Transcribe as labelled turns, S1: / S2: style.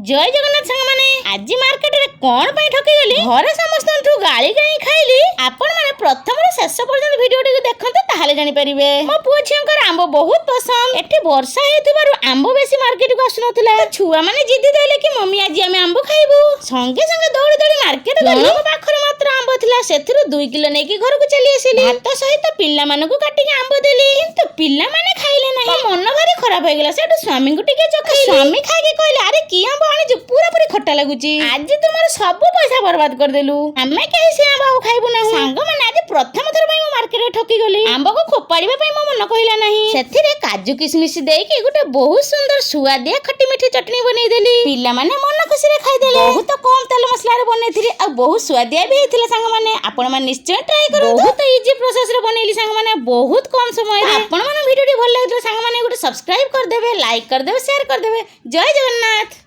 S1: जय जगन्नाथ सांग माने आज मार्केट रे कोन पई ठकी गली घरे समस्तंठु गाली गाई खाइली आपण माने प्रथम रे शेष पर्यंत वीडियो टी देखंते ताहाले जानि परिबे। मो पुओ छियंकर आंबो बहुत पसंद। एठी वर्षा हेतुबारु आंबो बेसी मार्केट को आसु नथिला। छुआ माने जिद्दी देले कि मम्मी आज आमे आंबो खाइबू। संगे संगे दौड़ी दौड़ी मार्केट गली पाखर मात्र आंबो थिला सेथिरु 2 किलो नेकी घर को चली आसिली। भात सहित पिल्ला मानकु काटी के आंबो देली किंतु पिल्ला माने खाइले नाही। मन भारी खराब हो गेला। सेटु स्वामी को टिके चखै स्वामी खाके कहले अरे की आंबो आनी जो पूरा पूरी खट्टा लागुची। आज तुमर सब पैसा बर्बाद कर देलु। हमें कहि से आंबो खाइबु ना। सांग माने आज प्रथम थर पई मो मार्केट रे ठकी गली। आंबो को खोपाड़ीबा पई मो मन कहिला नाही। सेथिरे काजू किशमिश देई के गुटे बहुत सुंदर सुआदिया खट्टी मिठी चटनी बनै देली। पिल्ला माने मन खुशी रे खाइ देले। बहुत कम तेल मसला रे बनै थिले आ बहुत सुआदिया भी हेतिला। सांग माने आपण माने निश्चय ट्राई करू। बहुत इजी प्रोसेस रे बनैली सांग माने बहुत कम समय रे। आपण माने वीडियो टी भल लागले सांग माने गुटे सब्सक्राइब कर देबे, लाइक कर देबे, शेयर कर देबे। जय जगन्नाथ।